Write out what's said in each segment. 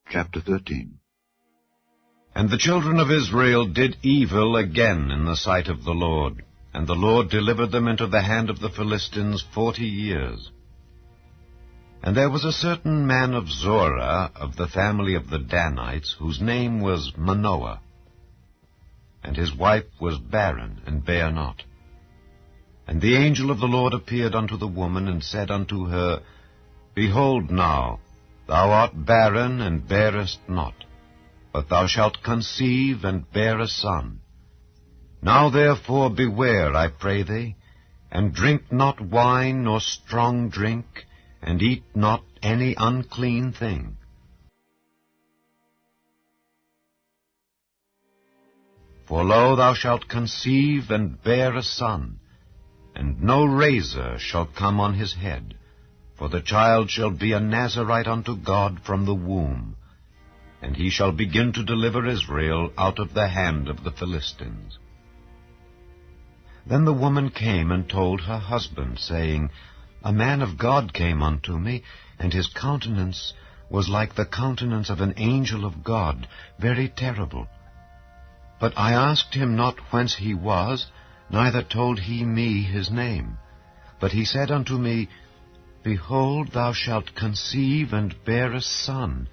Chapter 13. And the children of Israel did evil again in the sight of the Lord, and the Lord delivered them into the hand of the Philistines 40 years. And there was a certain man of Zorah, of the family of the Danites, whose name was Manoah. And his wife was barren, and bare not. And the angel of the Lord appeared unto the woman, and said unto her, Behold now, thou art barren, and bearest not, but thou shalt conceive, and bear a son. Now therefore beware, I pray thee, and drink not wine nor strong drink, and eat not any unclean thing. For lo, thou shalt conceive, and bear a son, and no razor shall come on his head, for the child shall be a Nazarite unto God from the womb, and he shall begin to deliver Israel out of the hand of the Philistines. Then the woman came and told her husband, saying, A man of God came unto me, and his countenance was like the countenance of an angel of God, very terrible. But I asked him not whence he was, neither told he me his name. But he said unto me, Behold, thou shalt conceive, and bear a son.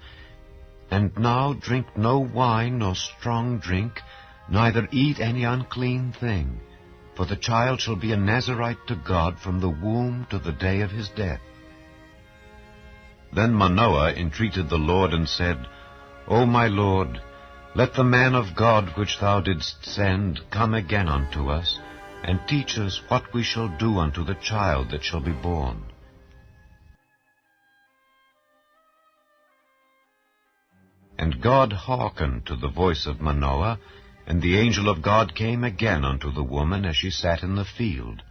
And now drink no wine nor strong drink, neither eat any unclean thing, for the child shall be a Nazarite to God from the womb to the day of his death. Then Manoah entreated the Lord, and said, O my Lord, let the man of God which thou didst send come again unto us, and teach us what we shall do unto the child that shall be born. And God hearkened to the voice of Manoah, and the angel of God came again unto the woman as she sat in the field.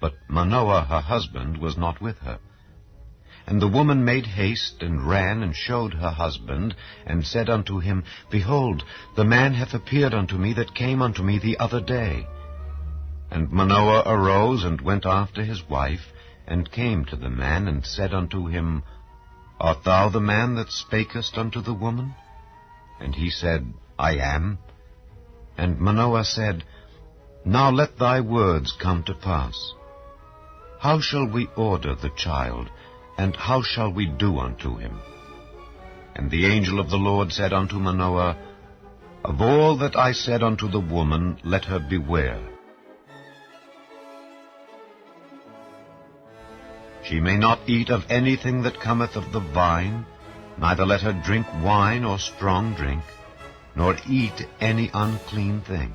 But Manoah her husband was not with her. And the woman made haste, and ran, and showed her husband, and said unto him, Behold, the man hath appeared unto me that came unto me the other day. And Manoah arose, and went after his wife, and came to the man, and said unto him, Art thou the man that spakest unto the woman? And he said, I am. And Manoah said, Now let thy words come to pass. How shall we order the child, and how shall we do unto him? And the angel of the Lord said unto Manoah, Of all that I said unto the woman, let her beware. She may not eat of anything that cometh of the vine, neither let her drink wine or strong drink, nor eat any unclean thing.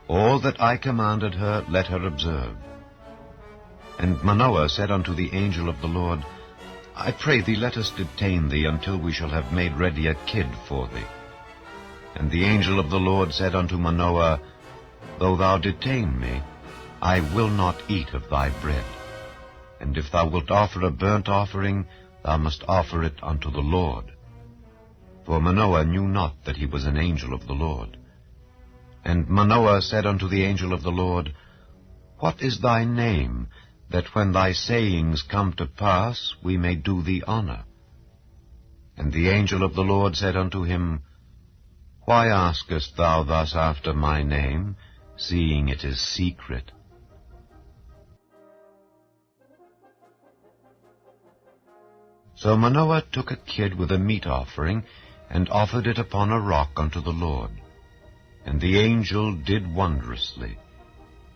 All that I commanded her, let her observe. And Manoah said unto the angel of the Lord, I pray thee, let us detain thee until we shall have made ready a kid for thee. And the angel of the Lord said unto Manoah, Though thou detain me, I will not eat of thy bread. And if thou wilt offer a burnt offering, thou must offer it unto the Lord. For Manoah knew not that he was an angel of the Lord. And Manoah said unto the angel of the Lord, What is thy name, that when thy sayings come to pass, we may do thee honor? And the angel of the Lord said unto him, Why askest thou thus after my name, seeing it is secret? So Manoah took a kid with a meat offering, and offered it upon a rock unto the Lord. And the angel did wondrously.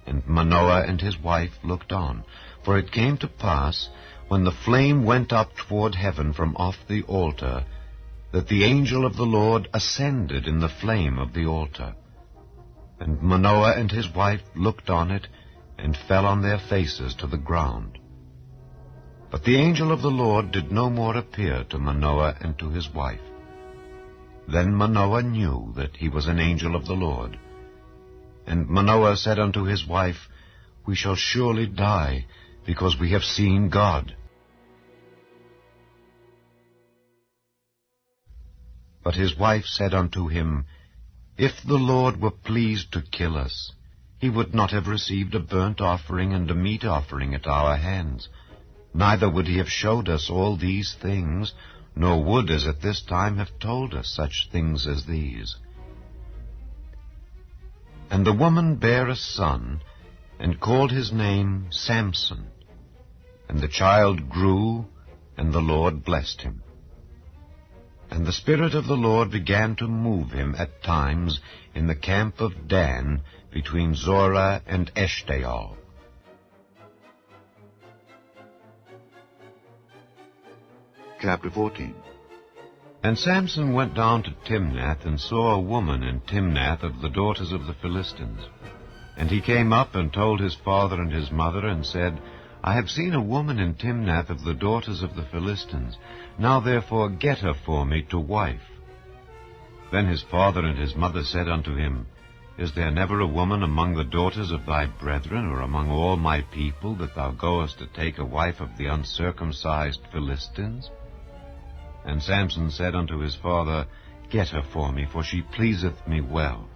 And Manoah and his wife looked on. For it came to pass, when the flame went up toward heaven from off the altar, that the angel of the Lord ascended in the flame of the altar. And Manoah and his wife looked on it, and fell on their faces to the ground. But the angel of the Lord did no more appear to Manoah and to his wife. Then Manoah knew that he was an angel of the Lord. And Manoah said unto his wife, We shall surely die, because we have seen God. But his wife said unto him, If the Lord were pleased to kill us, he would not have received a burnt offering and a meat offering at our hands, neither would he have showed us all these things, nor would, as at this time, have told us such things as these. And the woman bare a son, and called his name Samson. And the child grew, and the Lord blessed him. And the Spirit of the Lord began to move him at times in the camp of Dan, between Zorah and Eshtaol. Chapter 14. And Samson went down to Timnath, and saw a woman in Timnath of the daughters of the Philistines. And he came up and told his father and his mother, and said, I have seen a woman in Timnath of the daughters of the Philistines. Now therefore get her for me to wife. Then his father and his mother said unto him, Is there never a woman among the daughters of thy brethren, or among all my people, that thou goest to take a wife of the uncircumcised Philistines? And Samson said unto his father, Get her for me, for she pleaseth me well.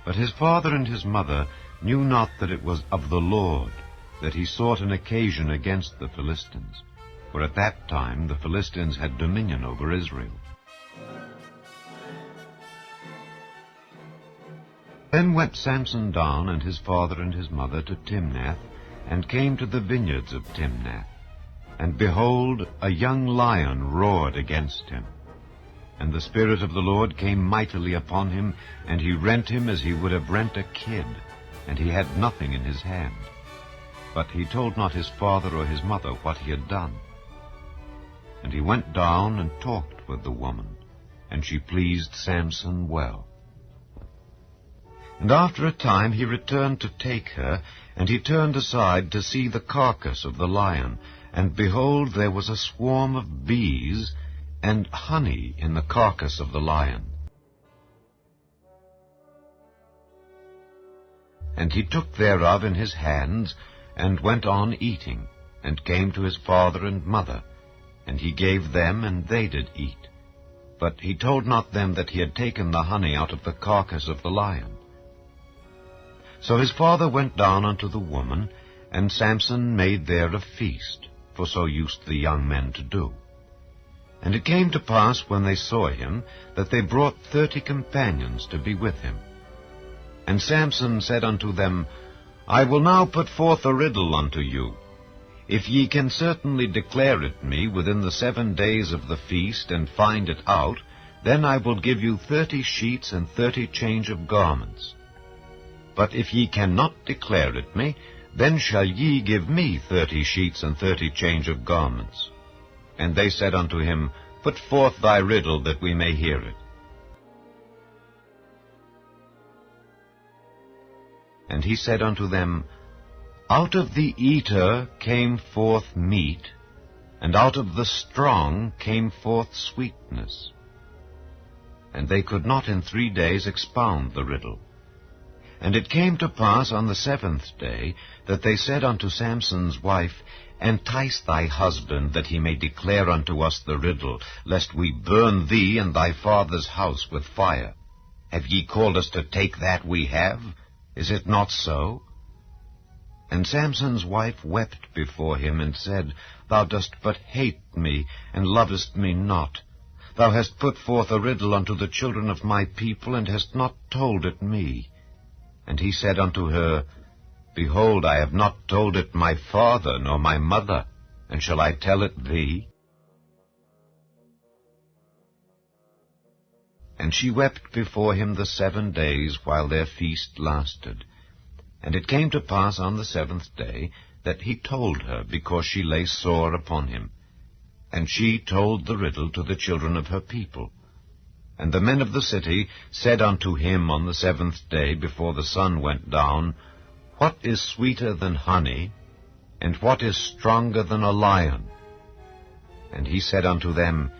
But his father and his mother knew not that it was of the Lord, that he sought an occasion against the Philistines. For at that time the Philistines had dominion over Israel. Then went Samson down, and his father and his mother, to Timnath, and came to the vineyards of Timnath. And behold, a young lion roared against him. And the Spirit of the Lord came mightily upon him, and he rent him as he would have rent a kid, and he had nothing in his hand. But he told not his father or his mother what he had done. And he went down and talked with the woman, and she pleased Samson well. And after a time he returned to take her, and he turned aside to see the carcass of the lion, and behold, there was a swarm of bees and honey in the carcass of the lion. And he took thereof in his hands, and went on eating, and came to his father and mother. And he gave them, and they did eat. But he told not them that he had taken the honey out of the carcass of the lion. So his father went down unto the woman, and Samson made there a feast, for so used the young men to do. And it came to pass, when they saw him, that they brought 30 companions to be with him. And Samson said unto them, I will now put forth a riddle unto you. If ye can certainly declare it me within the 7 days of the feast, and find it out, then I will give you 30 sheets and 30 change of garments. But if ye cannot declare it me, then shall ye give me 30 sheets and 30 change of garments. And they said unto him, Put forth thy riddle, that we may hear it. And he said unto them, Out of the eater came forth meat, and out of the strong came forth sweetness. And they could not in 3 days expound the riddle. And it came to pass on the 7th day, that they said unto Samson's wife, Entice thy husband, that he may declare unto us the riddle, lest we burn thee and thy father's house with fire. Have ye called us to take that we have? Is it not so? And Samson's wife wept before him, and said, Thou dost but hate me, and lovest me not. Thou hast put forth a riddle unto the children of my people, and hast not told it me. And he said unto her, Behold, I have not told it my father nor my mother, and shall I tell it thee? And she wept before him the 7 days, while their feast lasted. And it came to pass on the 7th day, that he told her, because she lay sore upon him. And she told the riddle to the children of her people. And the men of the city said unto him on the 7th day, before the sun went down, What is sweeter than honey, and what is stronger than a lion? And he said unto them,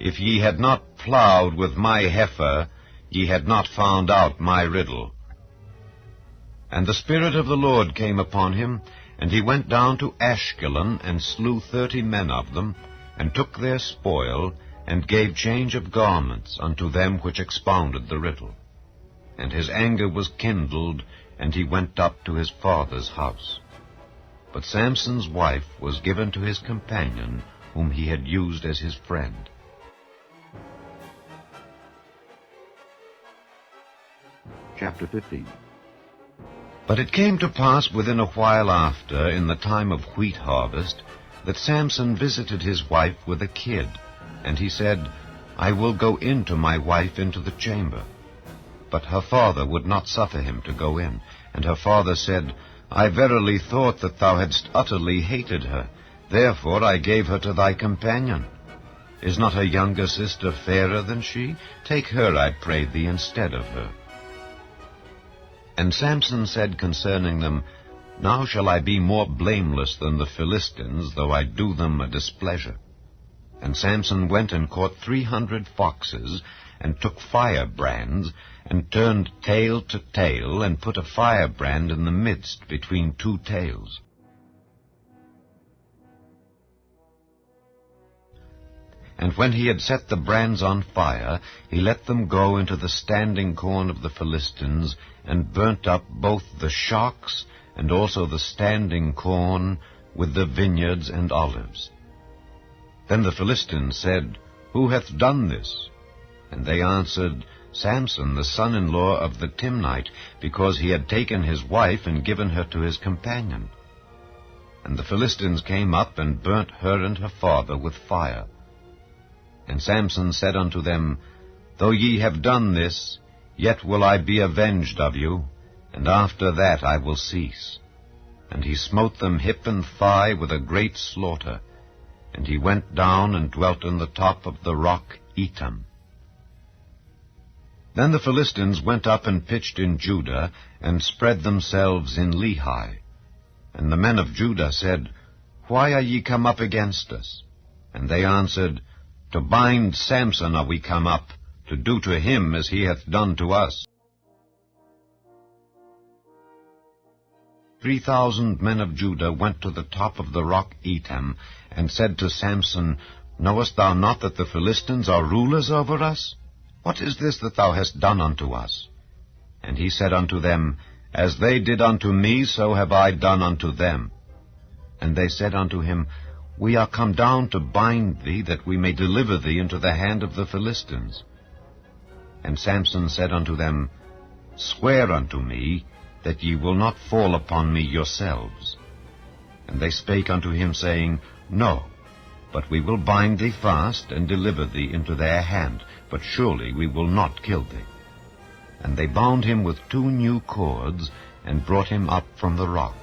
If ye had not plowed with my heifer, ye had not found out my riddle. And the Spirit of the Lord came upon him, and he went down to Ashkelon, and slew 30 men of them, and took their spoil, and gave change of garments unto them which expounded the riddle. And his anger was kindled, and he went up to his father's house. But Samson's wife was given to his companion, whom he had used as his friend. Chapter 15. But it came to pass within a while after, in the time of wheat harvest, that Samson visited his wife with a kid, and he said, I will go in to my wife into the chamber. But her father would not suffer him to go in, and her father said, I verily thought that thou hadst utterly hated her, therefore I gave her to thy companion. Is not her younger sister fairer than she? Take her, I pray thee, instead of her. And Samson said concerning them, Now shall I be more blameless than the Philistines, though I do them a displeasure. And Samson went and caught 300 foxes, and took firebrands, and turned tail to tail, and put a firebrand in the midst between two tails. And when he had set the brands on fire, he let them go into the standing corn of the Philistines, and burnt up both the shocks and also the standing corn with the vineyards and olives. Then the Philistines said, Who hath done this? And they answered, Samson, the son-in-law of the Timnite, because he had taken his wife and given her to his companion. And the Philistines came up and burnt her and her father with fire. And Samson said unto them, Though ye have done this, yet will I be avenged of you, and after that I will cease. And he smote them hip and thigh with a great slaughter, and he went down and dwelt in the top of the rock Etam. Then the Philistines went up and pitched in Judah, and spread themselves in Lehi. And the men of Judah said, Why are ye come up against us? And they answered, To bind Samson are we come up, to do to him as he hath done to us. 3,000 men of Judah went to the top of the rock Etam, and said to Samson, Knowest thou not that the Philistines are rulers over us? What is this that thou hast done unto us? And he said unto them, As they did unto me, so have I done unto them. And they said unto him, We are come down to bind thee, that we may deliver thee into the hand of the Philistines. And Samson said unto them, Swear unto me, that ye will not fall upon me yourselves. And they spake unto him, saying, No, but we will bind thee fast, and deliver thee into their hand, but surely we will not kill thee. And they bound him with 2 new cords, and brought him up from the rock.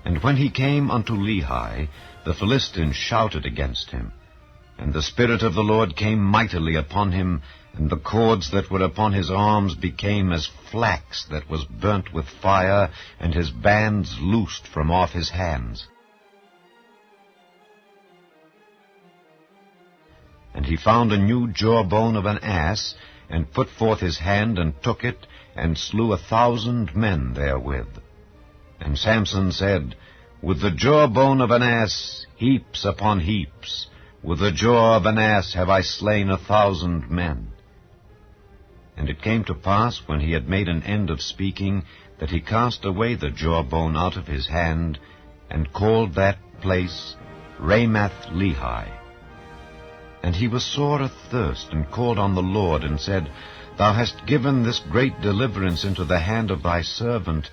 And when he came unto Lehi, the Philistines shouted against him. And the Spirit of the Lord came mightily upon him, and the cords that were upon his arms became as flax that was burnt with fire, and his bands loosed from off his hands. And he found a new jawbone of an ass, and put forth his hand, and took it, and slew 1,000 men therewith. And Samson said, With the jawbone of an ass, heaps upon heaps, with the jaw of an ass have I slain 1,000 men. And it came to pass, when he had made an end of speaking, that he cast away the jawbone out of his hand, and called that place Ramath-Lehi. And he was sore athirst, and called on the Lord, and said, Thou hast given this great deliverance into the hand of thy servant,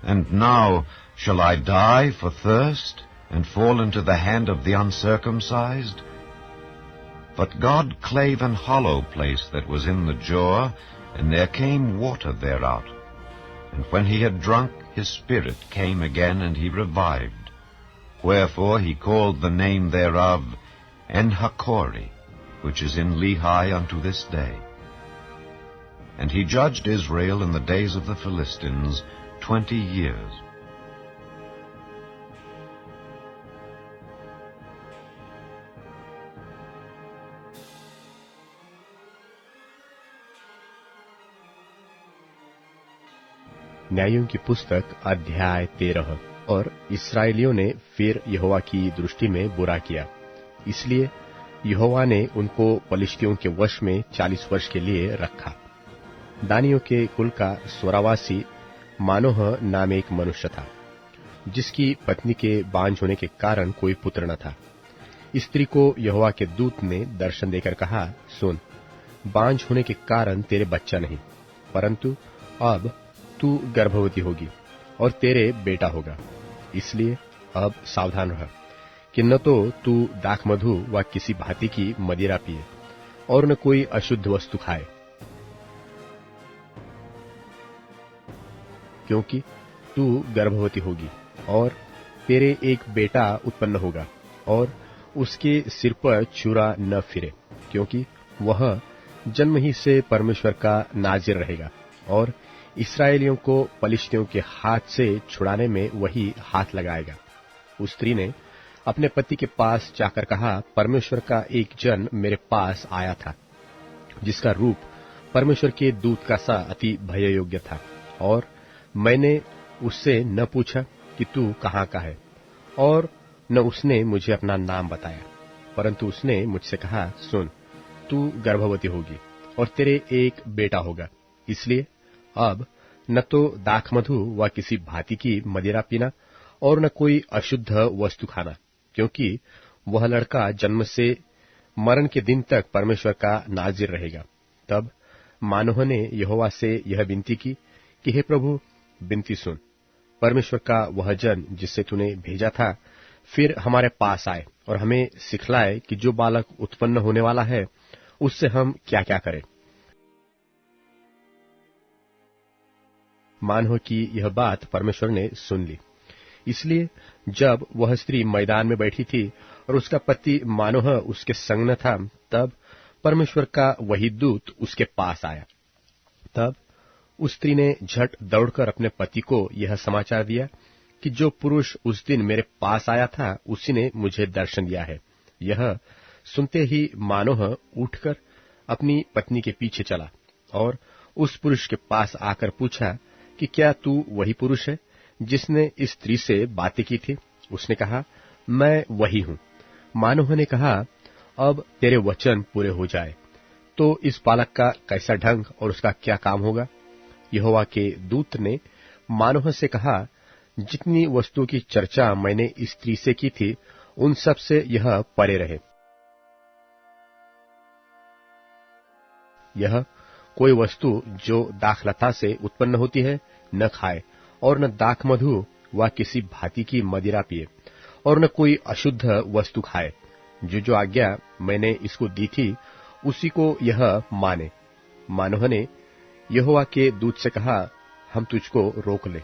and now shall I die for thirst, and fall into the hand of the uncircumcised? But God clave an hollow place that was in the jaw, and there came water thereout. And when he had drunk, his spirit came again, and he revived. Wherefore he called the name thereof En-Hakkore, which is in Lehi unto this day. And he judged Israel in the days of the Philistines 20 years. न्यायों की पुस्तक अध्याय 13। और इस्राएलियों ने फिर यहोवा की दृष्टि में बुरा किया, इसलिए यहोवा ने उनको पलिश्तियों के वश में 40 वर्ष के लिए रखा। दानियों के कुल का स्वरावासी मानोह नाम एक मनुष्य था, जिसकी पत्नी के बांझ होने के कारण कोई पुत्र न था। स्त्री को यहोवा के दूत ने दर्शन देकर कहा, सुन, बांझ होने के कारण तेरे बच्चा नहीं, परंतु अब तू गर्भवती होगी और तेरे बेटा होगा। इसलिए अब सावधान रह कि न तो तू दाखमधु व किसी भांति की मदिरा पिए और न कोई अशुद्ध वस्तु खाए, क्योंकि तू गर्भवती होगी और तेरे एक बेटा उत्पन्न होगा और उसके सिर पर छुरा न फिरे, क्योंकि वह जन्म ही से परमेश्वर का नाजिर रहेगा और इस्राएलियों को पलिश्तियों के हाथ से छुड़ाने में वही हाथ लगाएगा। उस स्त्री ने अपने पति के पास जाकर कहा, परमेश्वर का एक जन मेरे पास आया था, जिसका रूप परमेश्वर के दूत का सा अति भययोग्य था, और मैंने उससे न पूछा कि तू कहाँ का है, और न उसने मुझे अपना नाम बताया, परंतु उसने मुझसे कहा, सुन, तू गर्भवती होगी और तेरे एक बेटा होगा। इसलिए अब न तो दाखमधु व किसी भांति की मदिरा पीना और न कोई अशुद्ध वस्तु खाना, क्योंकि वह लड़का जन्म से मरण के दिन तक परमेश्वर का नाजिर रहेगा। तब मानोह ने यहोवा से यह विनती की कि हे प्रभु, विनती सुन, परमेश्वर का वह जन जिससे तूने भेजा था फिर हमारे पास आए और हमें सिखलाए कि जो बालक उत्पन्न होने वाला है उससे हम क्या क्या करें। मानोह की यह बात परमेश्वर ने सुन ली। इसलिए जब वह स्त्री मैदान में बैठी थी और उसका पति मानोह उसके संग न था, तब परमेश्वर का वही दूत उसके पास आया। तब उस स्त्री ने झट दौड़कर अपने पति को यह समाचार दिया कि जो पुरुष उस दिन मेरे पास आया था उसी ने मुझे दर्शन दिया है। यह सुनते ही मानोह उठकर अपनी पत्नी के पीछे चला और उस पुरुष के पास आकर पूछा कि क्या तू वही पुरुष है जिसने इस स्त्री से बातें की थी? उसने कहा, मैं वही हूं। मानोह ने कहा, अब तेरे वचन पूरे हो जाए तो इस बालक का कैसा ढंग और उसका क्या काम होगा? यहोवा के दूत ने मानोह से कहा, जितनी वस्तुओं की चर्चा मैंने इस स्त्री से की थी उन सब से यह परे रहे। यह कोई वस्तु जो दाखलता से उत्पन्न होती है न खाए और न दाखमधु व किसी भांति की मदिरा पिए और न कोई अशुद्ध वस्तु खाए। जो आज्ञा मैंने इसको दी थी उसी को यह माने। मानोह ने यहोवा के दूत से कहा, हम तुझको रोक ले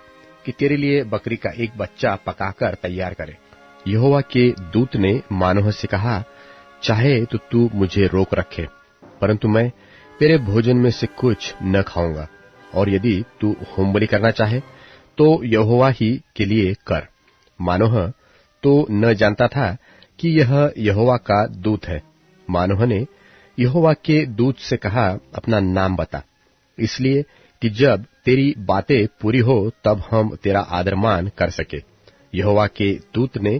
कि तेरे लिए बकरी का एक बच्चा पकाकर तैयार करे। यहोवा के दूत ने मानोह से कहा, चाहे तो तू मुझे रोक रखे, परंतु मैं तेरे भोजन में से कुछ न खाऊंगा, और यदि तू होमबलि करना चाहे तो यहोवा ही के लिए कर। मानोह तो न जानता था कि यह यहोवा का दूत है। मानोह ने यहोवा के दूत से कहा, अपना नाम बता, इसलिए कि जब तेरी बातें पूरी हो तब हम तेरा आदरमान कर सके। यहोवा के दूत ने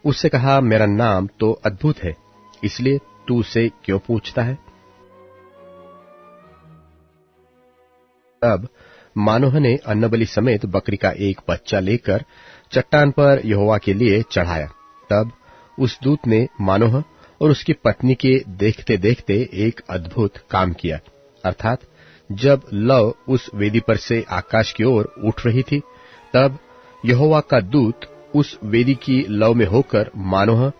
उससे कहा, मेरा नाम तो अद्भुत है, इसलिए तू उसे क्यों पूछता है? तब मानोह ने अन्नबलि समेत बकरी का एक बच्चा लेकर चट्टान पर यहोवा के लिए चढ़ाया। तब उस दूत ने मानोह और उसकी पत्नी के देखते देखते एक अद्भुत काम किया, अर्थात जब लौ उस वेदी पर से आकाश की ओर उठ रही थी, तब यहोवा का दूत उस वेदी की लौ में होकर मानोह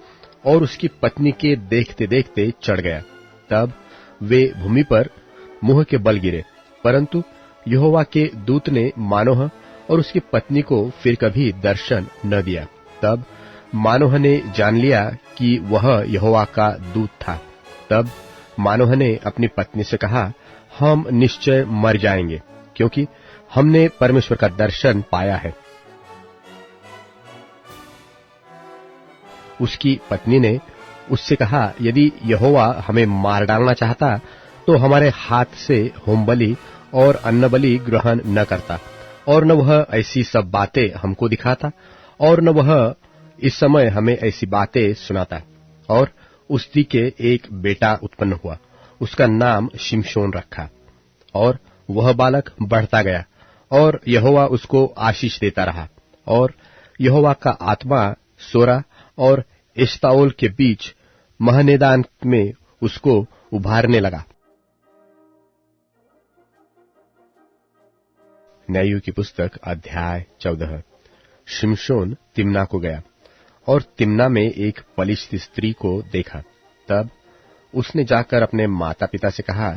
और उसकी पत्नी के देखते देखते चढ़ गया। तब वे भूमि पर मुंह के बल गिरे, परंतु यहोवा के दूत ने मानोह और उसकी पत्नी को फिर कभी दर्शन न दिया। तब मानोह ने जान लिया कि वह यहोवा का दूत था। तब मानोह ने अपनी पत्नी से कहा, हम निश्चय मर जाएंगे, क्योंकि हमने परमेश्वर का दर्शन पाया है। उसकी पत्नी ने उससे कहा, यदि यहोवा हमें मार डालना चाहता तो हमारे हाथ से होमबलि और अन्नबलि ग्रहण न करता, और न वह ऐसी सब बातें हमको दिखाता, और न वह इस समय हमें ऐसी बातें सुनाता। और उस स्त्री के एक बेटा उत्पन्न हुआ, उसका नाम शिमशोन रखा, और वह बालक बढ़ता गया, और यहोवा उसको आशीष देता रहा। और यहोवा का आत्मा सोरा और एश्ताओल के बीच महनेदान में उसको उभारने लगा। न्यायों की पुस्तक अध्याय 14। शिमशोन तिम्ना को गया और तिम्ना में एक पलिश्ती स्त्री को देखा। तब उसने जाकर अपने माता पिता से कहा,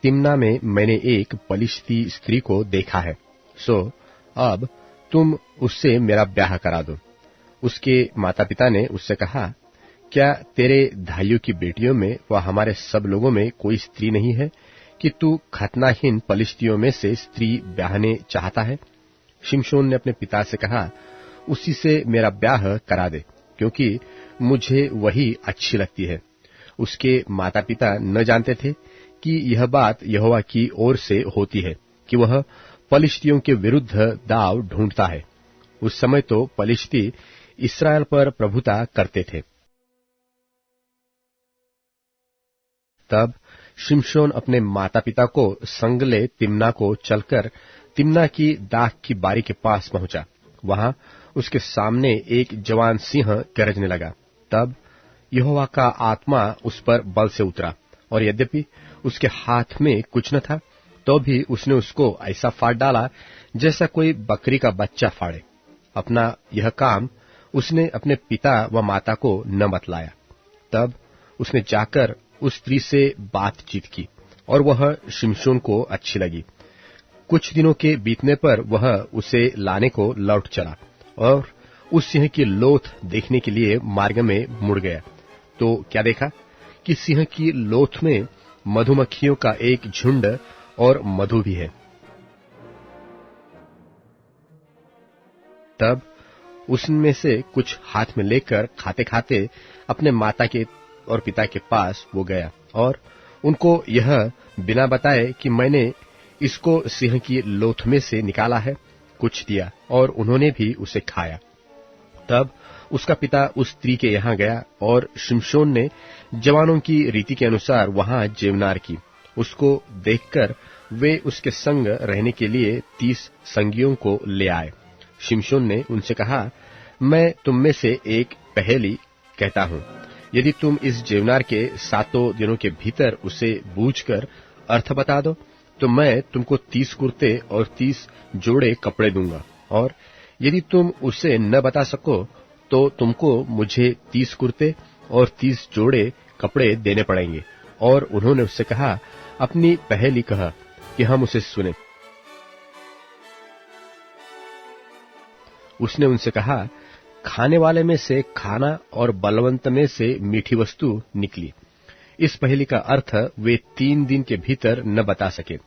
तिम्ना में मैंने एक पलिश्ती स्त्री को देखा है, सो अब तुम उससे मेरा ब्याह करा दो। उसके माता पिता ने उससे कहा, क्या तेरे भाइयों की बेटियों में व हमारे सब लोगों में कोई स्त्री नहीं है कि तू खतनाहीन पलिश्तियों में से स्त्री ब्याहने चाहता है? शिमशोन ने अपने पिता से कहा, उसी से मेरा ब्याह करा दे, क्योंकि मुझे वही अच्छी लगती है। उसके माता पिता न जानते थे कि यह बात यहोवा की ओर से होती है कि वह पलिश्तियों के विरुद्ध दाव ढूंढता है। उस समय तो पलिश्ती इस्राएल पर प्रभुता करते थे। तब शिमशोन अपने माता पिता को संग ले तिम्ना को चलकर तिम्ना की दाख की बारी के पास पहुंचा। वहां उसके सामने एक जवान सिंह गरजने लगा। तब यहोवा का आत्मा उस पर बल से उतरा, और यद्यपि उसके हाथ में कुछ न था, तो भी उसने उसको ऐसा फाड़ डाला जैसा कोई बकरी का बच्चा फाड़े। अपना यह काम उसने अपने पिता व माता को न बतलाया। तब उसने जाकर उस स्त्री से बातचीत की, और वह शिमशोन को अच्छी लगी। कुछ दिनों के बीतने पर वह उसे लाने को लौट चला और उस सिंह की लोथ देखने के लिए मार्ग में मुड़ गया। तो क्या देखा कि सिंह की लोथ में मधुमक्खियों का एक झुंड और मधु भी है। तब उसमें से कुछ हाथ में लेकर खाते खाते अपने माता के और पिता के पास वो गया और उनको यह बिना बताए कि मैंने इसको सिंह की लोथ में से निकाला है, कुछ दिया, और उन्होंने भी उसे खाया। तब उसका पिता उस स्त्री के यहां गया और शिमशोन ने जवानों की रीति के अनुसार वहां जेवनार की। उसको देखकर वे उसके संग रहने के लिए 30 संगियों को ले आए। शिमशोन ने उनसे कहा, मैं तुम में से एक पहेली कहता हूं, यदि तुम इस जेवनार के 7 दिनों के भीतर उसे बूझकर अर्थ बता दो, तो मैं तुमको 30 कुर्ते और 30 जोड़े कपड़े दूंगा, और यदि तुम उसे न बता सको तो तुमको मुझे 30 कुर्ते और 30 जोड़े कपड़े देने पड़ेंगे। और उन्होंने उससे कहा, अपनी पहेली कहा कि हम उसे सुने। उसने उनसे कहा, खाने वाले में से खाना और बलवंत में से मीठी वस्तु निकली। इस पहेली का अर्थ वे 3 दिन के भीतर न बता सके।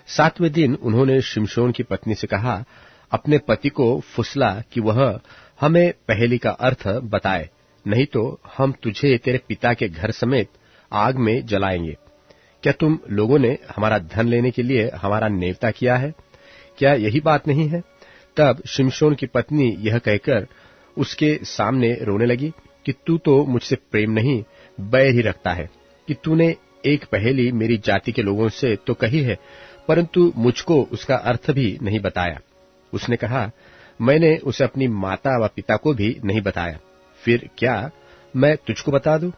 7वें दिन उन्होंने शिमशोन की पत्नी से कहा, अपने पति को फुसला कि वह हमें पहेली का अर्थ बताए, नहीं तो हम तुझे तेरे पिता के घर समेत आग में जलाएंगे। क्या तुम लोगों ने हमारा धन लेने के लिए हमारा नेवता किया है? क्या यही बात नहीं है? तब शिमशोन की पत्नी यह कहकर उसके सामने रोने लगी कि तू तो मुझसे प्रेम नहीं, बैर ही रखता है कि तूने एक पहेली मेरी जाति के लोगों से तो कही है, परंतु मुझको उसका अर्थ भी नहीं बताया। उसने कहा, मैंने उसे अपनी माता व पिता को भी नहीं बताया, फिर क्या मैं तुझको बता दूं?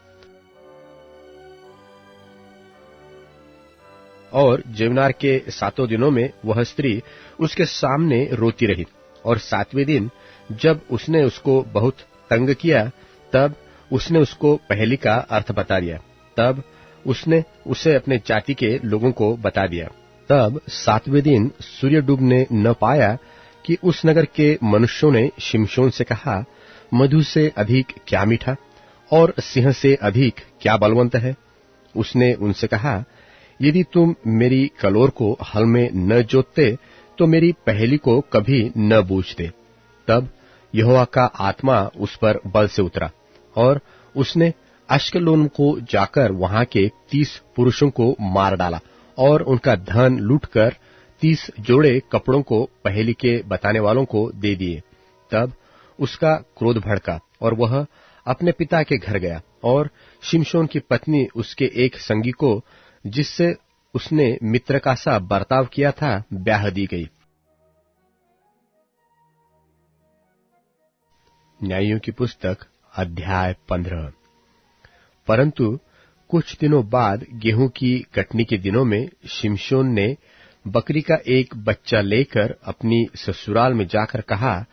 और जेवनार के 7 दिनों में वह स्त्री उसके सामने रोती रही, और 7वें दिन जब उसने उसको बहुत तंग किया, तब उसने उसको पहेली का अर्थ बता दिया। तब उसने उसे अपने जाति के लोगों को बता दिया। तब 7वें दिन सूर्य डूबने न पाया कि उस नगर के मनुष्यों ने शिमशोन से कहा, मधु से अधिक क्या मीठा और सिंह से अधिक क्या बलवंत है? उसने उनसे कहा, यदि तुम मेरी कलोर को हल में न जोतते तो मेरी पहेली को कभी न बूझते। तब यहोवा का आत्मा उस पर बल से उतरा, और उसने अश्कलोन को जाकर वहां के 30 पुरुषों को मार डाला और उनका धन लूटकर 30 जोड़े कपड़ों को पहेली के बताने वालों को दे दिए। तब उसका क्रोध भड़का और वह अपने पिता के घर गया, और शिमशोन की पत्नी उसके एक संगी को, जिससे उसने मित्र का सा बर्ताव किया था, ब्याह दी गई। न्यायों की पुस्तक अध्याय 15। परंतु कुछ दिनों बाद गेहूं की कटनी के दिनों में शिमशोन ने बकरी का एक बच्चा लेकर अपनी ससुराल में जाकर कहा,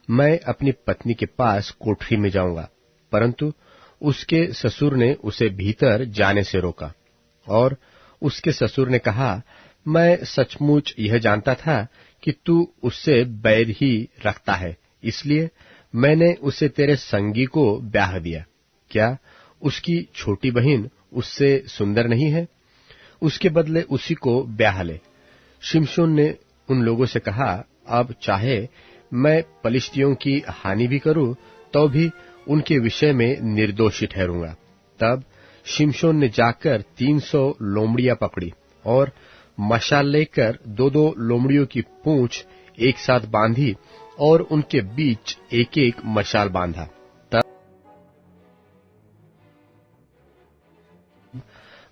मैं अपनी पत्नी के पास कोठरी में जाऊंगा। परंतु उसके ससुर ने उसे भीतर जाने से रोका। और उसके ससुर ने कहा, मैं सचमुच यह जानता था कि तू उससे बैर ही रखता है, इसलिए मैंने उसे तेरे संगी को ब्याह दिया। क्या उसकी छोटी बहन उससे सुंदर नहीं है? उसके बदले उसी को ब्याह ले। शिमशोन ने उन लोगों से कहा, अब चाहे मैं पलिश्तियों की हानि भी करूं तो भी उनके विषय में निर्दोषी ठहरूंगा। तब शिमशोन ने जाकर 300 लोमड़ियां पकड़ी और मशाल लेकर 2-2 लोमड़ियों की पूंछ एक साथ बांधी और उनके बीच एक एक मशाल बांधा। तब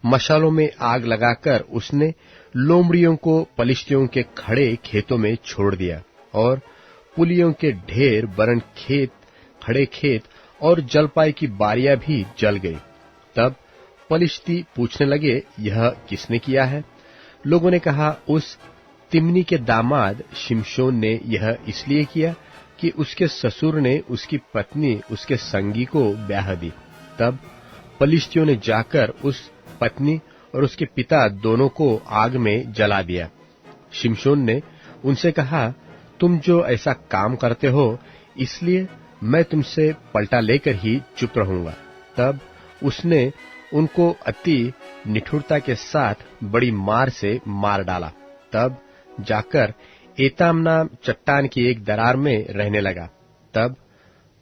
मशालों में आग लगाकर उसने लोमड़ियों को पलिश्तियों के खड़े खेतों में छोड़ दिया और पुलियों के ढेर, बरन खेत, खड़े खेत और जलपाई की बारियां भी जल गई। तब पलिश्ती पूछने लगे, यह किसने किया है? लोगों ने कहा, उस तिम्नी के दामाद शिमशोन ने यह इसलिए किया कि उसके ससुर ने उसकी पत्नी उसके संगी को ब्याह दी। तब पलिश्तियों ने जाकर उस पत्नी और उसके पिता दोनों को आग में जला दिया। शिमशोन ने उनसे कहा, तुम जो ऐसा काम करते हो, इसलिए मैं तुमसे पलटा लेकर ही चुप रहूंगा। तब उसने उनको अति निठुरता के साथ बड़ी मार से मार डाला। तब जाकर एताम नाम चट्टान की एक दरार में रहने लगा। तब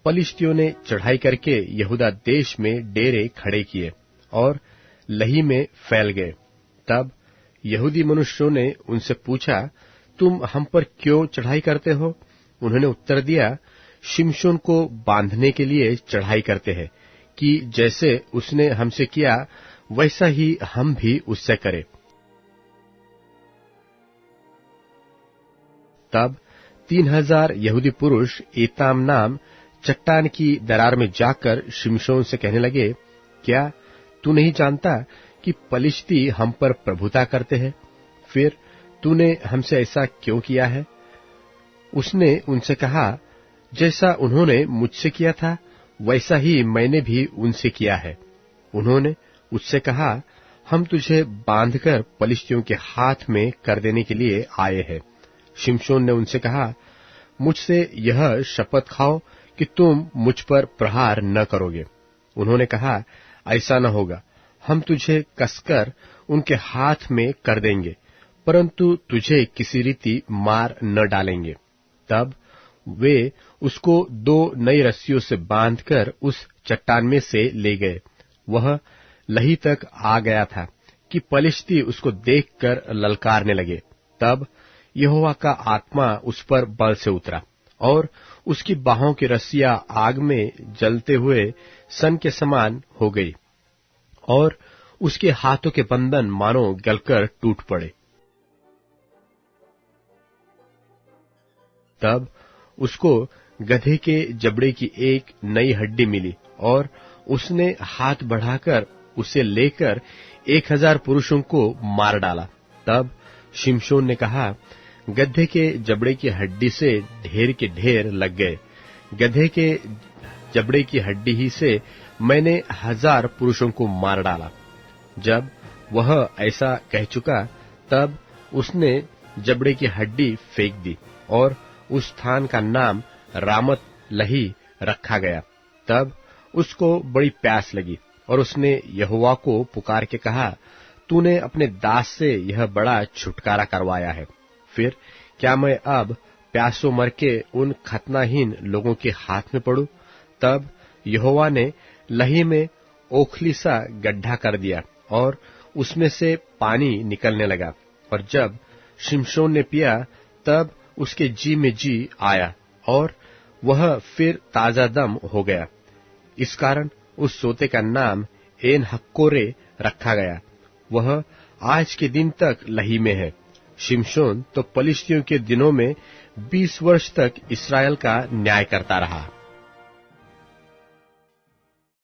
पलिश्तियों ने चढ़ाई करके यहूदा देश में डेरे खड़े किए और लही में फैल गए। तब यहूदी मनुष्यों ने उनसे पूछा, तुम हम पर क्यों चढ़ाई करते हो? उन्होंने उत्तर दिया, शिमशोन को बांधने के लिए चढ़ाई करते हैं कि जैसे उसने हमसे किया वैसा ही हम भी उससे करें। तब 3000 यहूदी पुरुष एताम नाम चट्टान की दरार में जाकर शिमशोन से कहने लगे, क्या तू नहीं जानता कि पलिश्ती हम पर प्रभुता करते हैं? फिर तूने हमसे ऐसा क्यों किया है? उसने उनसे कहा, जैसा उन्होंने मुझसे किया था वैसा ही मैंने भी उनसे किया है। उन्होंने उससे कहा, हम तुझे बांधकर पलिश्तियों के हाथ में कर देने के लिए आए हैं। शिमशोन ने उनसे कहा, मुझसे यह शपथ खाओ कि तुम मुझ पर प्रहार न करोगे। उन्होंने कहा, ऐसा न होगा, हम तुझे कसकर उनके हाथ में कर देंगे, परंतु तुझे किसी रीति मार न डालेंगे। तब वे उसको 2 नई रस्सियों से बांधकर उस चट्टान में से ले गए। वह लही तक आ गया था कि पलिश्ती उसको देखकर ललकारने लगे। तब यहोवा का आत्मा उस पर बल से उतरा और उसकी बाहों की रस्सियां आग में जलते हुए सन के समान हो गई और उसके हाथों के बंधन मानो गलकर टूट पड़े। तब उसको गधे के जबड़े की एक नई हड्डी मिली और उसने हाथ बढ़ाकर उसे लेकर 1000 पुरुषों को मार डाला। तब शिमशोन ने कहा, गधे के जबड़े की हड्डी से ढेर के ढेर लग गए। गधे के जबड़े की हड्डी ही से मैंने 1000 पुरुषों को मार डाला। जब वह ऐसा कह चुका, तब उसने जबड़े की हड्डी फेंक दी और उस स्थान का नाम रामत लही रखा गया। तब उसको बड़ी प्यास लगी और उसने यहोवा को पुकार के कहा, तूने अपने दास से यह बड़ा छुटकारा करवाया है, फिर क्या मैं अब प्यासों मर के उन खतनाहीन लोगों के हाथ में पड़ूं? तब यहोवा ने लही में ओखली सा गड्ढा कर दिया और उसमें से पानी निकलने लगा, और जब शिमशोन ने पिया तब उसके जी में जी आया और वह फिर ताजा दम हो गया। इस कारण उस सोते का नाम एन हक्कोरे रखा गया। वह आज के दिन तक लही में है। शिमशोन तो पलिश्तियों के दिनों में 20 वर्ष तक इस्राएल का न्याय करता रहा।